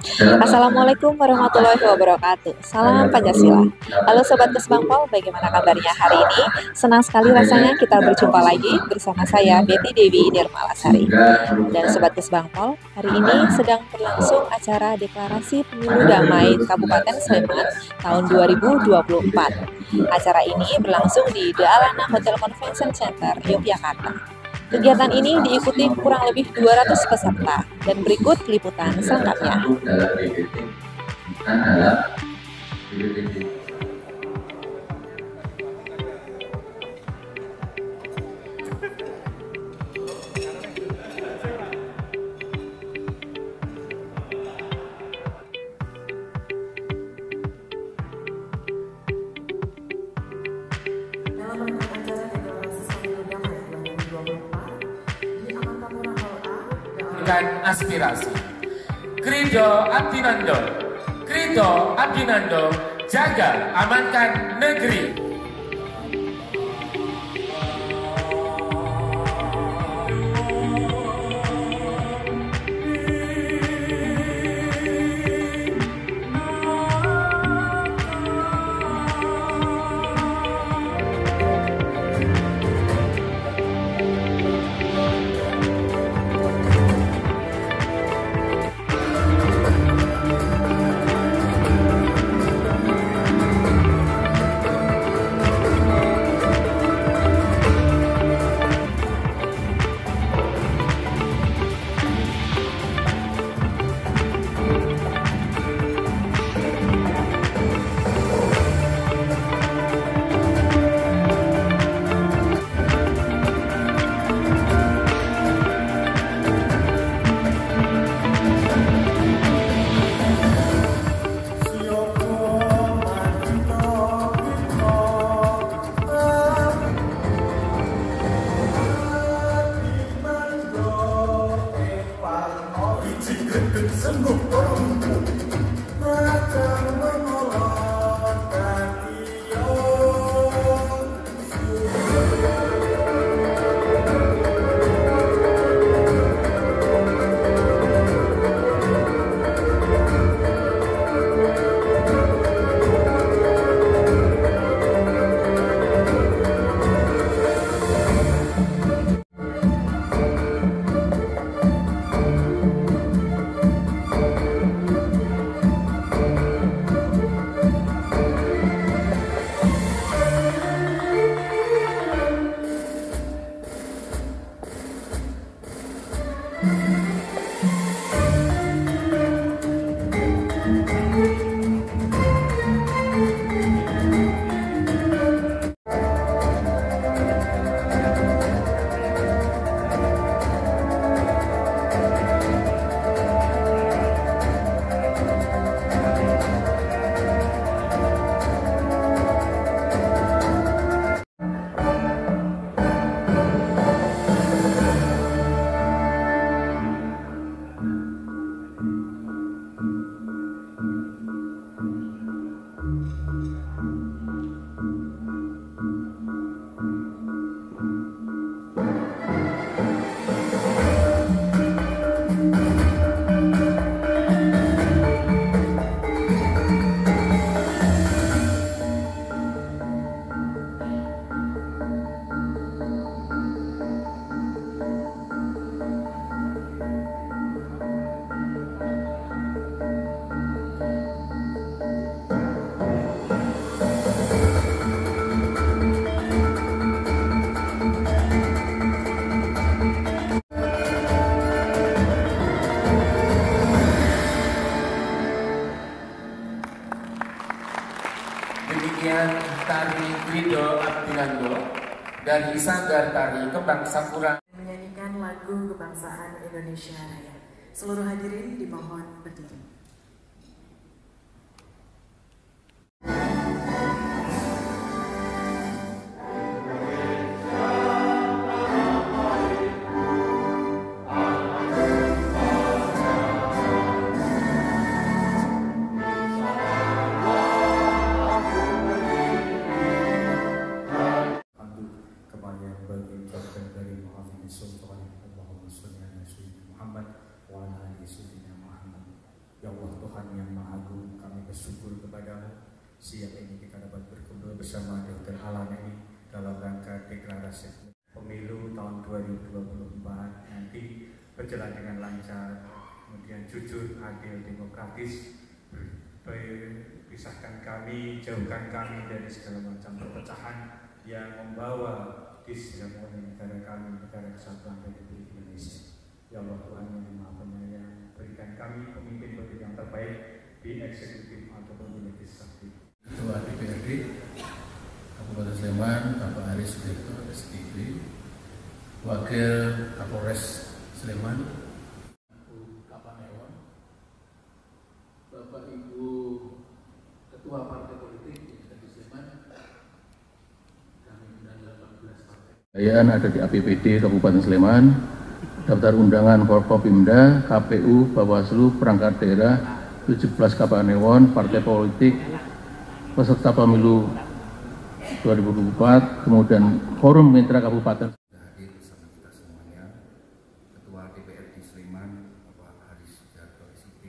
Assalamualaikum warahmatullahi wabarakatuh. Salam Pancasila. Halo Sobat Kesbangpol, bagaimana kabarnya hari ini? Senang sekali rasanya kita berjumpa lagi bersama saya Betty Dewi Nirmalasari. Dan Sobat Kesbangpol, hari ini sedang berlangsung acara Deklarasi Pemilu Damai Kabupaten Sleman tahun 2024. Acara ini berlangsung di The Alana Hotel Convention Center, Yogyakarta. Kegiatan ini diikuti kurang lebih 200 peserta, dan berikut liputan selengkapnya. Aspirasi. Krido Abdinando, Krido Abdinando, jaga amankan negeri. Demikian tari Krido Abdinando dari Sanggar Tari Kembang Sakura menyanyikan lagu kebangsaan Indonesia Raya. Seluruh hadirin dimohon berdiri. Sultan Allahumma sholli ala sayyidina Muhammad wa ala ali sayyidina Muhammad. Ya Allah Tuhan yang Maha Agung, kami bersyukur kepadamu siang ini kita dapat berkumpul bersama Dr. Alan ini dalam rangka deklarasi pemilu tahun 2024 nanti berjalan dengan lancar, kemudian jujur, adil, demokratis, pisahkan kami, jauhkan kami dari segala macam perpecahan yang membawa disharmoni negara kami, negara kesatuan Republik Indonesia. Ya Allah Tuhan yang Maha Penyayang, berikan kami pemimpin yang terbaik di eksekutif ataupun di legislatif. Ketua DPRD Kabupaten Sleman, Bapak Aris Sudirto, SPP, Wakil Kapolres Sleman, Kapanewon, Bapak Ibu Ketua Partai Politik yang ada di Sleman, kami undang 18 partai. Kayaan ada di APBD Kabupaten Sleman, daftar undangan Forkopimda, KPU, Bawaslu, perangkat daerah, 17 Kapanewon, partai politik, peserta pemilu 2024, kemudian forum mitra kabupaten. Hadir bersama kita semuanya, Ketua DPRD Sleman, Bapak Aris Sudirto SIP,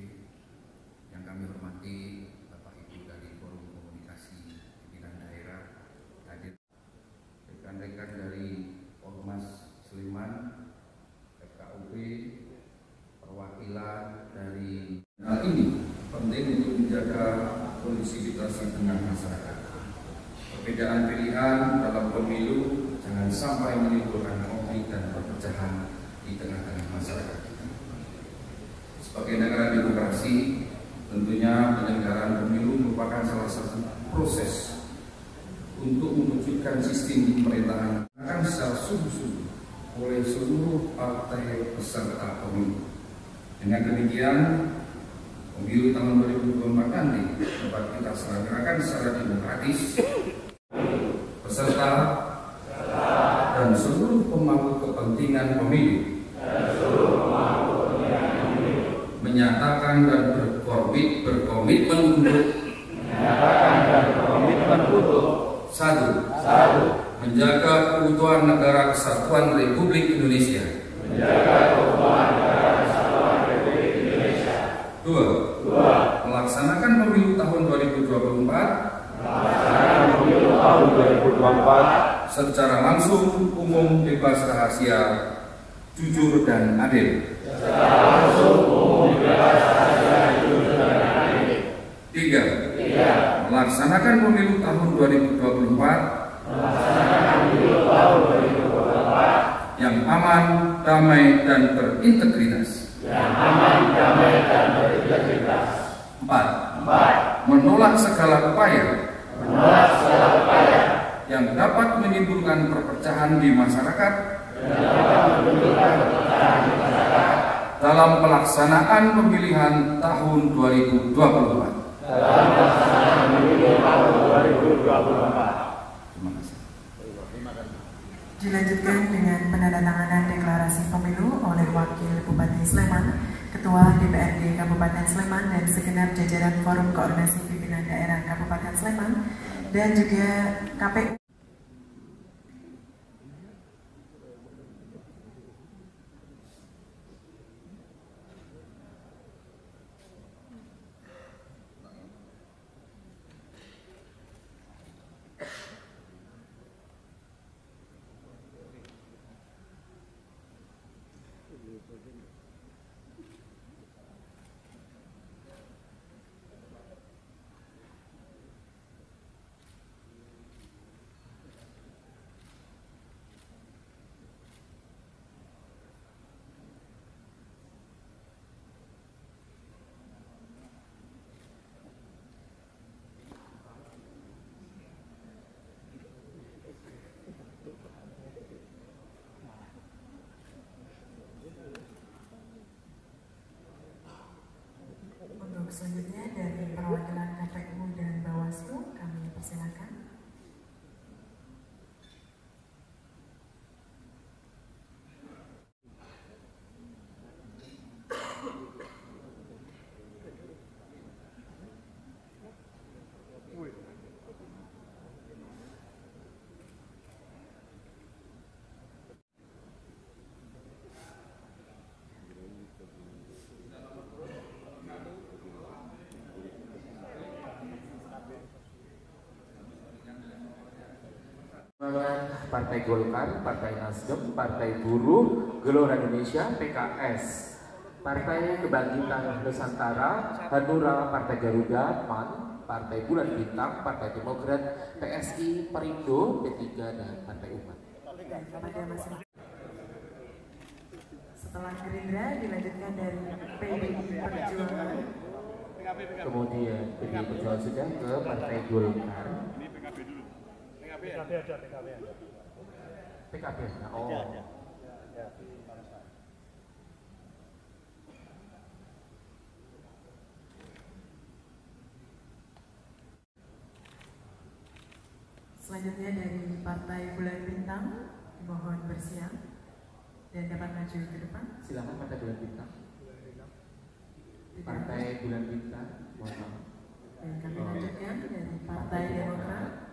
yang kami hormati Bapak Ibu dari Forum Komunikasi Pimpinan Daerah, hadir rekan-rekan dari Ormas Sleman, FKUP, perwakilan dari hal ini penting untuk menjaga kondisivitas di tengah masyarakat. Perbedaan pilihan dalam pemilu jangan sampai menimbulkan konflik dan perpecahan di tengah-tengah masyarakat kita. Sebagai negara demokrasi, tentunya penyelenggaraan pemilu merupakan salah satu proses untuk mewujudkan sistem pemerintahan akan secara sungguh-sungguh oleh seluruh partai peserta pemilu. Dengan demikian, pemilu tahun 2024 nanti dapat kita selenggarakan secara demokratis, peserta dan seluruh pemangku kepentingan pemilu menyatakan dan berkomitmen untuk satu, menjaga keutuhan negara kesatuan Republik Indonesia. Dua, melaksanakan pemilu tahun 2024 secara langsung, umum, bebas rahasia, jujur dan adil. Tiga, melaksanakan pemilu tahun 2024 yang aman, damai dan berintegritas. Empat, menolak segala upaya yang dapat menimbulkan perpecahan di masyarakat dalam pelaksanaan pemilihan tahun 2024. Terima kasih. Dilanjutkan dengan penandatanganan deklarasi pemilu oleh Wakil Bupati Sleman, Ketua DPRD Kabupaten Sleman dan segenap jajaran Forum Koordinasi Pimpinan Daerah Kabupaten Sleman dan juga KPU. Partai Golkar, Partai Nasdem, Partai Buruh, Gelora Indonesia, PKS, Partai Kebangkitan Nusantara, Hanura, Partai Garuda, PAN, Partai Bulan Bintang, Partai Demokrat, PSI, Perindo, P3, dan Partai Umat. Setelah Gerindra dilanjutkan dari PDI Perjuangan. Kemudian PDI Perjuangan sudah ke Partai Golkar. PKB. Oh. Selanjutnya dari Partai Bulan Bintang, mohon bersiap dan dapat maju ke depan. Silakan Partai Bulan Bintang. Partai Bulan Bintang, mohon maaf. Dan kami lanjutkan dari Partai Demokrat.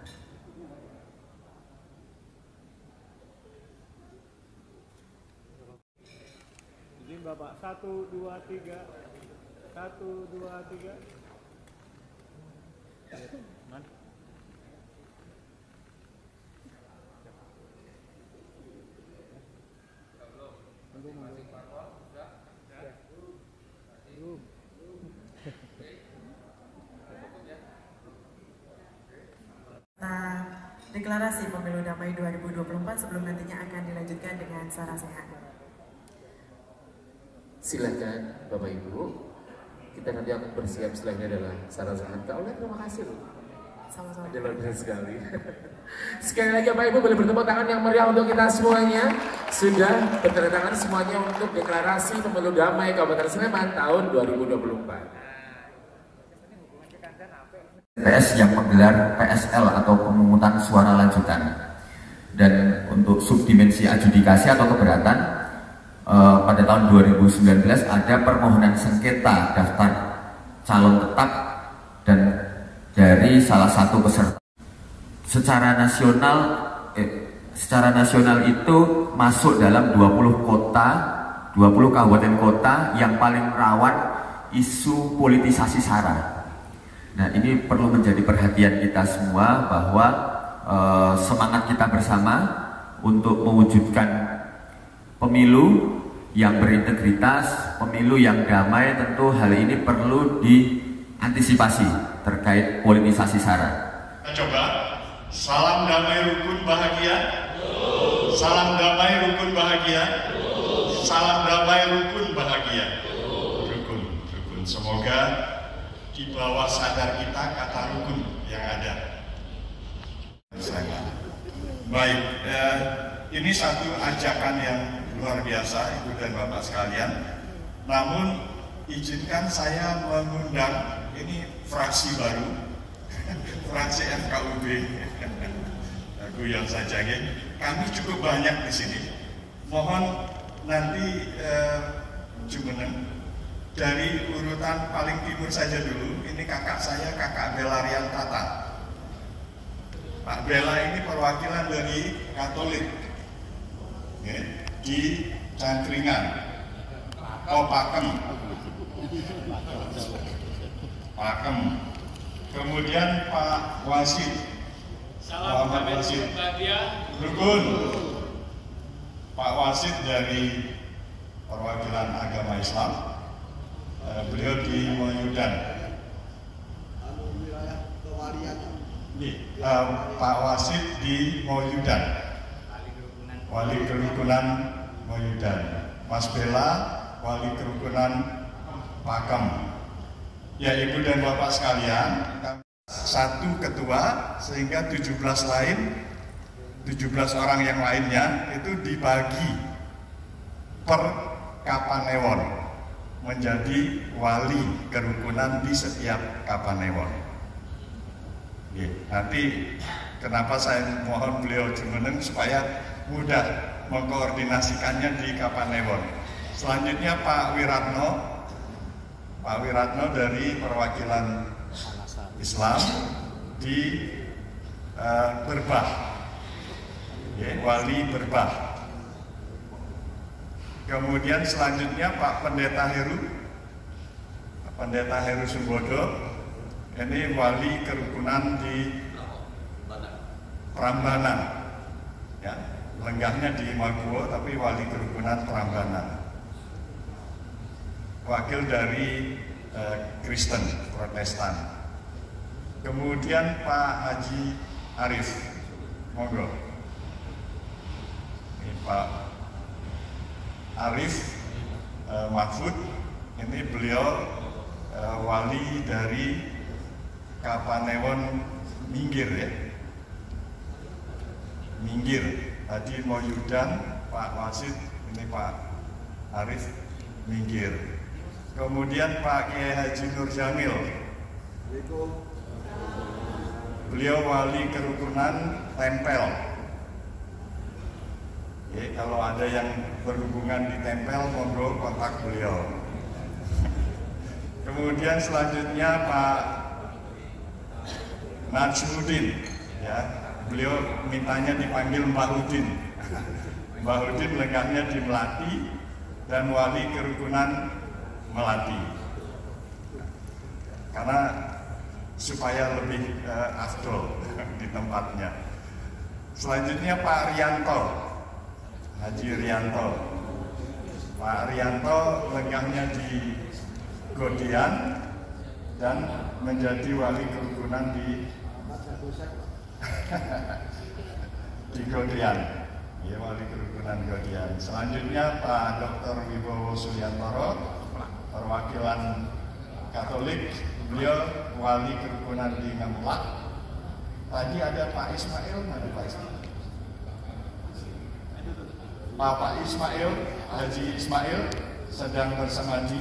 Izin Bapak, 1, 2, 3. 1, 2, 3. Mana? Deklarasi Pemilu Damai 2024 sebelum nantinya akan dilanjutkan dengan suara sehat. Silakan Bapak Ibu, kita nanti akan bersiap setelah ini adalah suara sehat. Kak Oleh, terima kasih loh. Sama-sama. Luar biasa sekali. Sekali lagi Bapak Ibu boleh bertepuk tangan yang meriah untuk kita semuanya. Sudah bertanda tangan semuanya untuk deklarasi Pemilu Damai Kabupaten Sleman tahun 2024. TPS yang menggelar PSL atau pemungutan suara lanjutan, dan untuk subdimensi adjudikasi atau keberatan pada tahun 2019 ada permohonan sengketa daftar calon tetap dan dari salah satu peserta. Secara nasional itu masuk dalam 20 kabupaten kota yang paling rawan isu politisasi SARA. Nah, ini perlu menjadi perhatian kita semua bahwa semangat kita bersama untuk mewujudkan pemilu yang berintegritas, pemilu yang damai, tentu hal ini perlu diantisipasi terkait politisasi SARA. Kita coba, salam damai rukun bahagia, salam damai rukun bahagia, salam damai rukun bahagia, rukun. Semoga di bawah sadar kita kata rukun yang ada. Baik, ini satu ajakan yang luar biasa Ibu dan Bapak sekalian. Namun izinkan saya mengundang ini fraksi baru, fraksi FKUB. Aku yang saja, kami cukup banyak di sini. Mohon nanti Jumeneng dari urutan paling timur saja dulu. Ini kakak saya, Kakak Bella Riantata. Pak Bella ini perwakilan dari Katolik di Cangkringan. Oh, Pakem. Kemudian Pak Wasid. Salam damai bahagia. Rukun. Pak Wasid dari perwakilan agama Islam. Beliau di Moyudan. Pak Wasid di Moyudan, Wali Kerukunan Moyudan. Mas Bella, Wali Kerukunan Pakem. Ya, Ibu dan Bapak sekalian, satu ketua sehingga 17 orang yang lainnya itu dibagi per Kapanewon menjadi wali kerukunan di setiap Kapanewon. Nanti kenapa saya mohon beliau Jumeneng supaya mudah mengkoordinasikannya di Kapanewon. Selanjutnya Pak Wiratno dari perwakilan Islam di Berbah, wali Berbah. Kemudian selanjutnya Pak Pendeta Heru Sumbodo, ini wali kerukunan di Prambanan. ya, lenggahnya di Maguwo tapi wali kerukunan Prambanan, wakil dari Kristen Protestan. Kemudian Pak Haji Arif, monggo. Ini Pak Arif Mahfud, ini beliau wali dari Kapanewon Minggir ya. Minggir. Tadi Moyudan, Pak Wasid, ini Pak Arif Minggir. Kemudian Pak Kiai Haji Nur Jamil, beliau wali kerukunan Tempel. Ya, kalau ada yang berhubungan di Tempel, monggo kontak beliau. Kemudian selanjutnya Pak Najmuddin, ya, beliau mintanya dipanggil Mbah Udin. Mbah Udin lenggahnya di Melati dan wali kerukunan Melati. Karena supaya lebih afdol di tempatnya. Selanjutnya Pak Rianto, Haji Rianto. Pak Rianto lenggahnya di Godian dan menjadi wali kerukunan di Godian, ya, wali kerukunan Godian. Selanjutnya Pak Dr. Wibowo Suryantoro, perwakilan Katolik, beliau wali kerukunan di Ngemplak. Tadi ada Pak Ismail, mana Pak Ismail? Pak Ismail, Haji Ismail sedang bersemadi.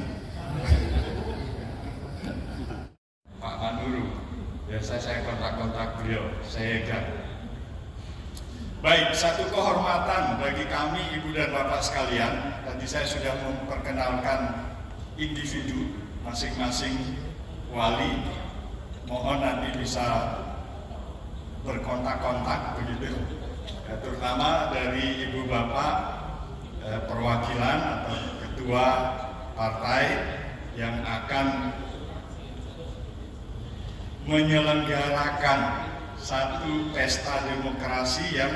Pak Manduru, biasa saya kontak-kontak beliau, saya ingat. Baik, satu kehormatan bagi kami Ibu dan Bapak sekalian. Tadi saya sudah memperkenalkan individu masing-masing wali. Mohon nanti bisa berkontak-kontak begitu. Ya, terutama dari Ibu Bapak perwakilan atau ketua partai yang akan menyelenggarakan satu pesta demokrasi yang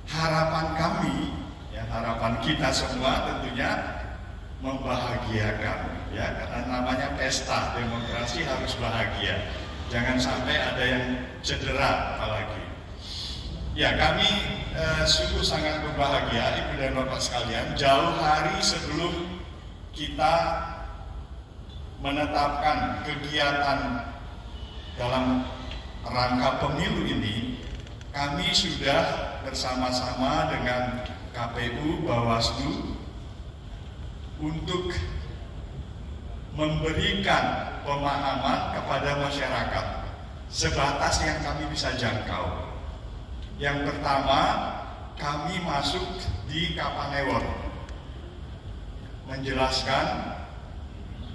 harapan kami, ya, harapan kita semua tentunya membahagiakan, ya, karena namanya pesta demokrasi harus bahagia, jangan sampai ada yang cedera apalagi. Ya, kami sungguh sangat berbahagia Ibu dan Bapak sekalian, jauh hari sebelum kita menetapkan kegiatan dalam rangka pemilu ini, kami sudah bersama-sama dengan KPU, Bawaslu untuk memberikan pemahaman kepada masyarakat sebatas yang kami bisa jangkau. Yang pertama, kami masuk di Kapanewon menjelaskan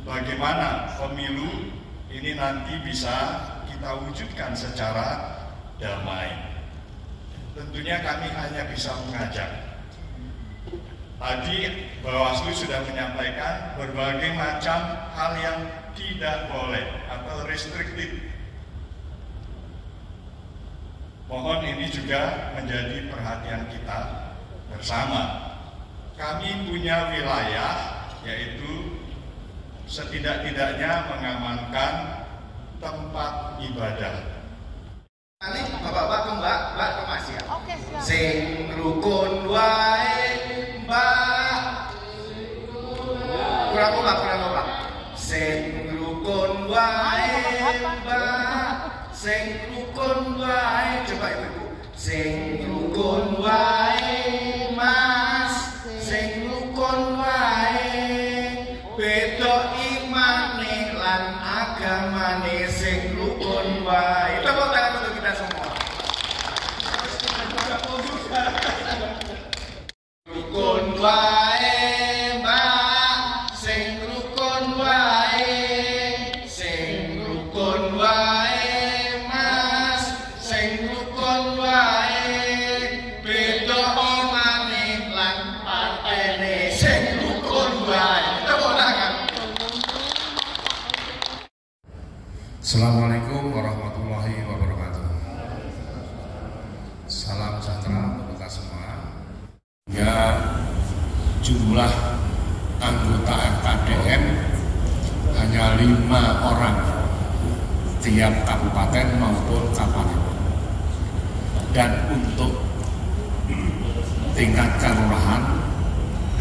bagaimana pemilu ini nanti bisa kita wujudkan secara damai. Tentunya kami hanya bisa mengajak. Tadi Bawaslu sudah menyampaikan berbagai macam hal yang tidak boleh atau restricted. Mohon ini juga menjadi perhatian kita bersama. Kami punya wilayah, yaitu setidak-tidaknya mengamankan tempat ibadah. Ini bapak-bapak mbak kemas ya. Oke, siap. Sing rukun wae mbak. Kurang apa? Sing rukun wae mbak. Sing rukun wae, coba ibu. Sing rukun wae mas. Sing rukun wae. Beda imane lan agamane sing rukun wae. Tepuk tangan untuk kita semua. Rukun wae mbak, sing rukun wae. Sing rukun wae mas, sing rukun wae. Beda jumlah anggota FKDM hanya 5 orang tiap kabupaten maupun kabupaten. Dan untuk tingkat kelurahan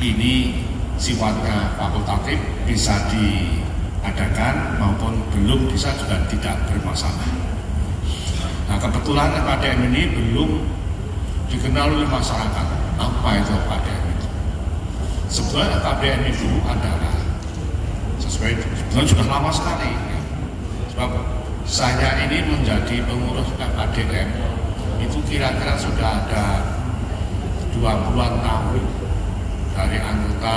ini sifatnya fakultatif, bisa diadakan maupun belum bisa juga tidak bermasalah. Nah, kebetulan FKDM ini belum dikenal oleh masyarakat. Apa itu FKDM itu? Sebenarnya FKDM itu adalah sebenarnya sudah lama sekali. Ya. Sebab saya ini menjadi pengurus FKDM itu kira-kira sudah ada 20-an tahun dari anggota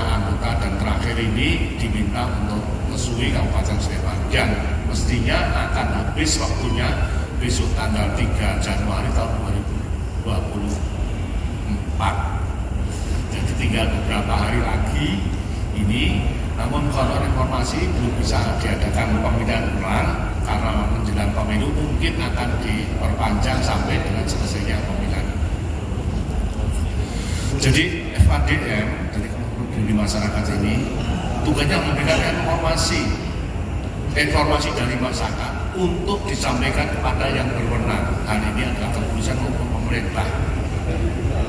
dan terakhir ini diminta untuk mesui Kabupaten Sleman yang mestinya akan habis waktunya besok tanggal 3 Januari tahun 2024. Jadi tinggal beberapa hari lagi ini, namun kalau informasi belum bisa diadakan pemilihan ulang karena menjelang pemilu mungkin akan diperpanjang sampai dengan selesainya pemilihan. Jadi FKDM dari masyarakat ini tugasnya memberikan informasi dari masyarakat untuk disampaikan kepada yang berwenang. Hal ini adalah keputusan maupun pemerintah.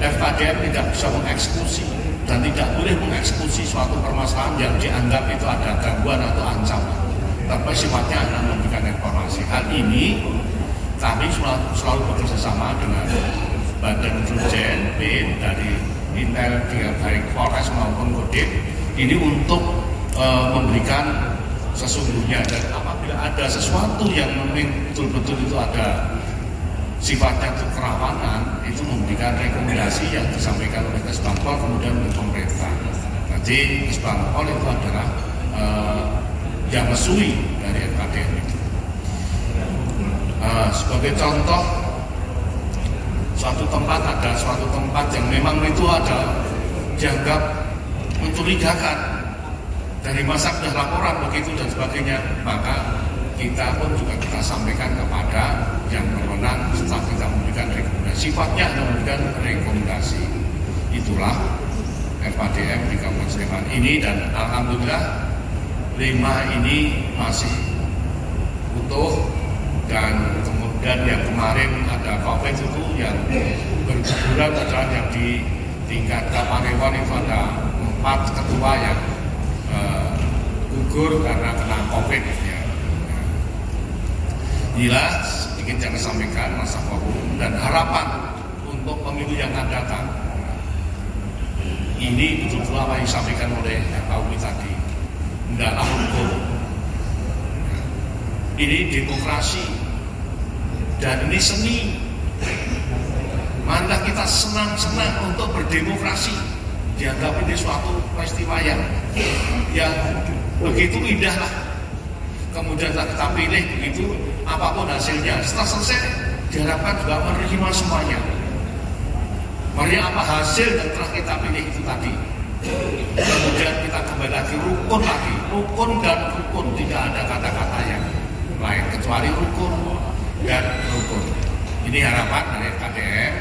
FKDM tidak bisa mengeksekusi dan tidak boleh mengeksekusi suatu permasalahan yang dianggap itu ada gangguan atau ancaman. Tapi sifatnya adalah memberikan informasi. Hal ini kami selalu bekerja sama dengan Badan Intelijen BIN dari Intel dari Polres maupun Kodim ini untuk memberikan sesungguhnya, dan apabila ada sesuatu yang betul-betul itu ada sifatnya itu kerawanan, itu memberikan rekomendasi yang disampaikan oleh Kesbangpol kemudian oleh pemerintah. Nanti Kesbangpol itu adalah yang mesui dari FKDM itu. Sebagai contoh, suatu tempat yang memang itu ada dianggap mencurigakan, dari masa sudah laporan begitu dan sebagainya, maka kita pun juga kita sampaikan kepada yang berwenang setelah kita memberikan rekomendasi. Sifatnya adalah memberikan rekomendasi. Itulah FKDM di Kabupaten Sleman ini, dan alhamdulillah 5 ini masih utuh, dan kemudian yang kemarin ada COVID itu yang berguguran adalah yang di tingkat Kapanewon itu ada 4 ketua yang gugur karena kena COVID. Ya. Inilah sedikit yang disampaikan masa forum dan harapan untuk pemilu yang akan datang. Ini betul-betul apa yang disampaikan oleh Pak Umi tadi. Hendaklah hukum. Ini demokrasi dan ini seni. Marilah kita senang-senang untuk berdemokrasi. Dianggap ini suatu peristiwa yang begitu indah lah. Kemudian kita pilih begitu, apapun hasilnya. Setelah selesai, diharapkan juga menerima semuanya. Mari apa hasil yang telah kita pilih itu tadi. Kemudian kita kembali lagi rukun, tidak ada kata-kata yang lain kecuali rukun dan rukun. Ini harapan dari FKDM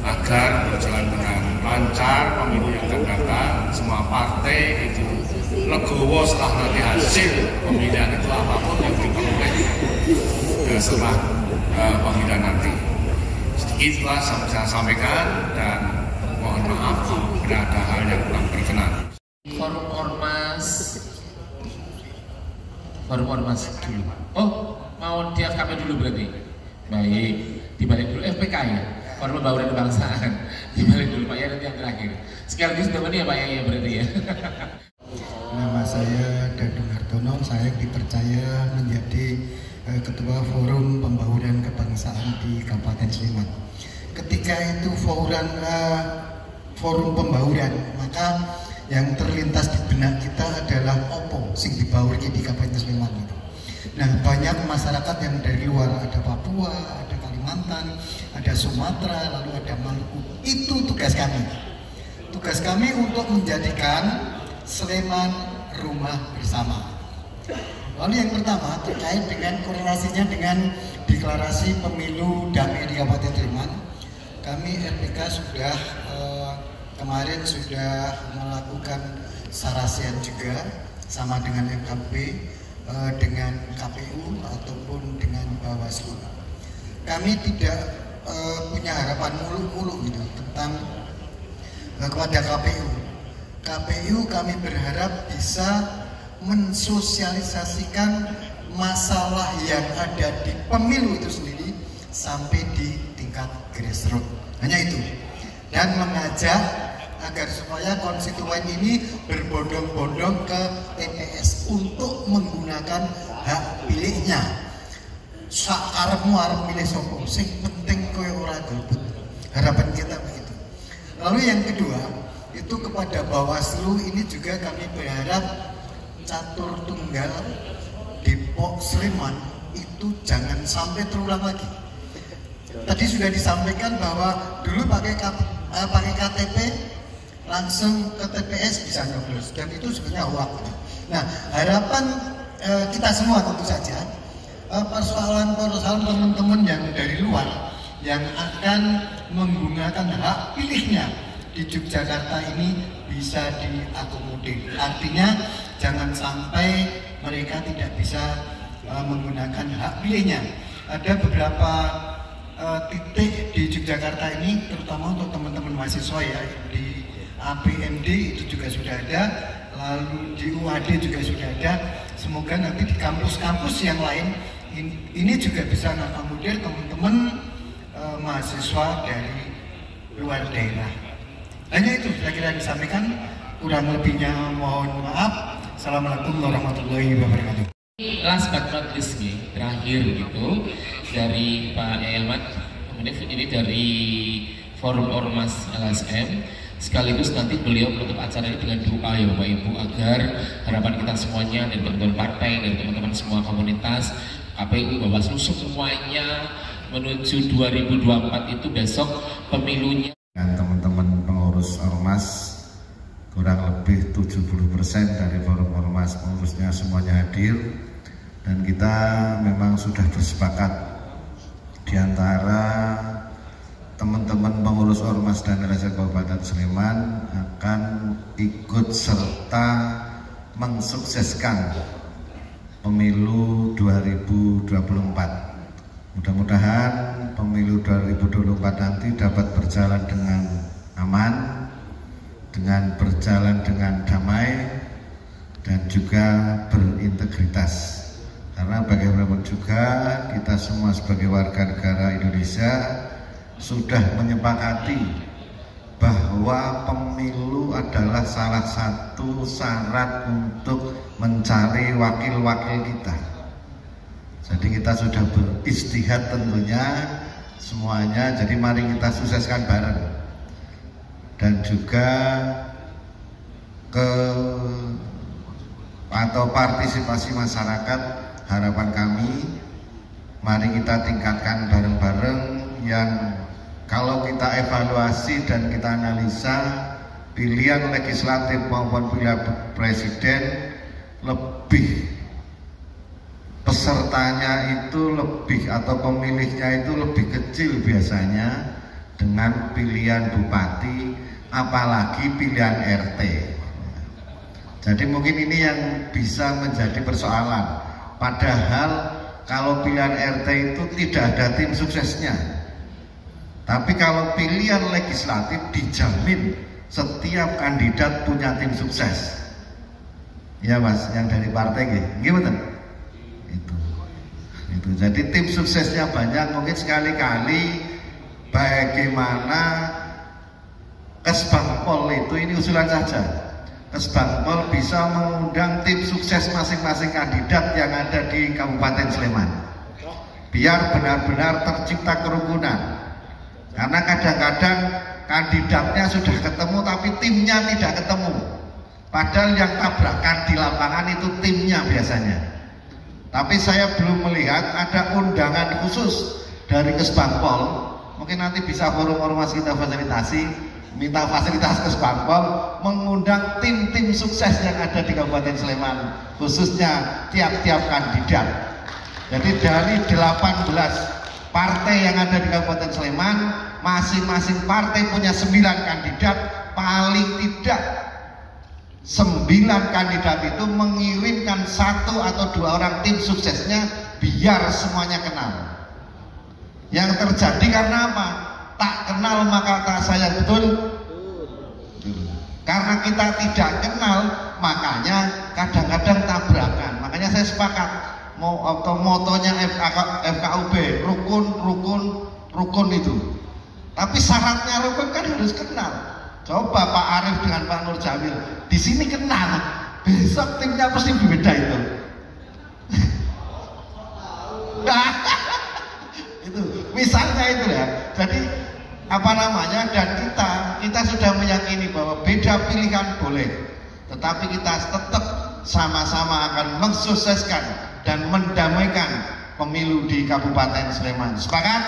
agar berjalan dengan lancar pemilu yang akan datang. Semua partai itu legowo setelah nanti hasil pemilihan itu apapun yang diperoleh setelah pemilihan nanti. Sedikitlah saya sampaikan dan mohon maaf bila ada hal yang kurang berkenan. Forum ormas dulu. Oh, mau di FKP dulu berarti? Baik, dibalik dulu FPK ya. Forum Pembangunan Kebangsaan dibalik dulu Pak ya, nanti yang terakhir. Sekaligus teman ya Pak ya berarti ya. Nama saya Dadung Hartono, saya dipercaya menjadi Ketua Forum Pembangunan Kebangsaan di Kabupaten Sleman. Ketika itu forum pembangunan, maka yang terlintas di benak kita adalah opo sing dibaurke di Kabupaten Sleman itu. Nah, banyak masyarakat yang dari luar, ada Papua, ada Kalimantan, ada Sumatera, lalu ada Maluku. Itu tugas kami. Tugas kami untuk menjadikan Sleman rumah bersama. Lalu yang pertama terkait dengan korelasinya dengan deklarasi pemilu damai di Kabupaten Sleman. Kami RPK sudah kemarin sudah melakukan sarasian juga sama dengan MKP, dengan KPU ataupun dengan Bawaslu. Kami tidak punya harapan muluk-muluk gitu tentang kepada KPU. KPU kami berharap bisa mensosialisasikan masalah yang ada di pemilu itu sendiri sampai di tingkat grassroots. Hanya itu. Dan mengajak agar supaya konstituen ini berbondong-bondong ke TPS untuk menggunakan hak pilihnya. Sakarepmu arep milih sapa, sing penting kowe ora golput. Harapan kita begitu. Lalu yang kedua, itu kepada Bawaslu ini juga kami berharap catur tunggal Depok Sleman itu jangan sampai terulang lagi. Tadi sudah disampaikan bahwa dulu pakai KTP langsung ke TPS bisa nyoblos, dan itu sebenarnya hoax. Nah, harapan kita semua tentu saja persoalan teman-teman yang dari luar yang akan menggunakan hak pilihnya di Yogyakarta ini bisa diakomodir. Artinya jangan sampai mereka tidak bisa menggunakan hak pilihnya. Ada beberapa titik di Yogyakarta ini, terutama untuk teman-teman mahasiswa ya, di APMD itu juga sudah ada, lalu di UAD juga sudah ada. Semoga nanti di kampus-kampus yang lain ini juga bisa mengakomodir teman-teman mahasiswa dari luar daerah. Hanya itu saya kira disampaikan, kurang lebihnya mohon maaf. Assalamualaikum warahmatullahi wabarakatuh. Last but not least nih, terakhir gitu dari Pak Elmat, kemudian ini dari Forum Ormas LSM, sekaligus nanti beliau menutup acara ini dengan doa ya Bapak Ibu, agar harapan kita semuanya dari teman-teman partai, dari teman-teman semua komunitas, KPU, Bawaslu, semuanya menuju 2024 itu besok pemilunya. Dan teman-teman pengurus Ormas, kurang lebih 70% dari forum Ormas pengurusnya semuanya hadir, dan kita memang sudah bersepakat di antara teman-teman pengurus Ormas dan LSM Kabupaten Sleman akan ikut serta mensukseskan pemilu 2024. Mudah-mudahan pemilu 2024 nanti dapat berjalan dengan aman, dengan berjalan dengan damai, dan juga berintegritas. Karena bagaimanapun juga kita semua sebagai warga negara Indonesia sudah menyepakati bahwa pemilu adalah salah satu syarat untuk mencari wakil-wakil kita. Jadi kita sudah beristihad tentunya semuanya, jadi mari kita sukseskan bareng. Dan juga partisipasi masyarakat, harapan kami mari kita tingkatkan bareng-bareng, yang kalau kita evaluasi dan kita analisa pilihan legislatif maupun pilihan presiden, lebih pesertanya itu lebih, atau pemilihnya itu lebih kecil biasanya dengan pilihan bupati, apalagi pilihan RT. Jadi mungkin ini yang bisa menjadi persoalan. Padahal kalau pilihan RT itu tidak ada tim suksesnya. Tapi kalau pilihan legislatif dijamin setiap kandidat punya tim sukses. Ya Mas, yang dari partai gimana? Itu. Jadi tim suksesnya banyak. Mungkin sekali-kali bagaimana Kesbangpol itu, ini usulan saja, Kesbangpol bisa mengundang tim sukses masing-masing kandidat yang ada di Kabupaten Sleman, biar benar-benar tercipta kerukunan. Karena kadang-kadang kandidatnya sudah ketemu tapi timnya tidak ketemu, padahal yang tabrakan di lapangan itu timnya biasanya. Tapi saya belum melihat ada undangan khusus dari Kesbangpol. Mungkin nanti bisa forum ormas kita fasilitasi, minta fasilitas Kesbangpol mengundang tim-tim sukses yang ada di Kabupaten Sleman, khususnya tiap-tiap kandidat. Jadi dari 18 partai yang ada di Kabupaten Sleman, masing-masing partai punya 9 kandidat, paling tidak 9 kandidat itu mengirimkan 1 atau 2 orang tim suksesnya biar semuanya kenal. Yang terjadi karena apa? Tak kenal maka tak sayang, betul? Karena kita tidak kenal, makanya kadang-kadang tabrakan. Makanya saya sepakat motonya FKUB, rukun itu. Tapi syaratnya rukun kan harus kenal. Coba Pak Arief dengan Pak Nur Jamil di sini kenal, besok timnya pasti berbeda itu. Itu misalnya itu ya. Jadi apa namanya, dan kita sudah meyakini bahwa beda pilihan boleh, tetapi kita tetap sama-sama akan mensukseskan dan mendamaikan pemilu di Kabupaten Sleman. Sepakat?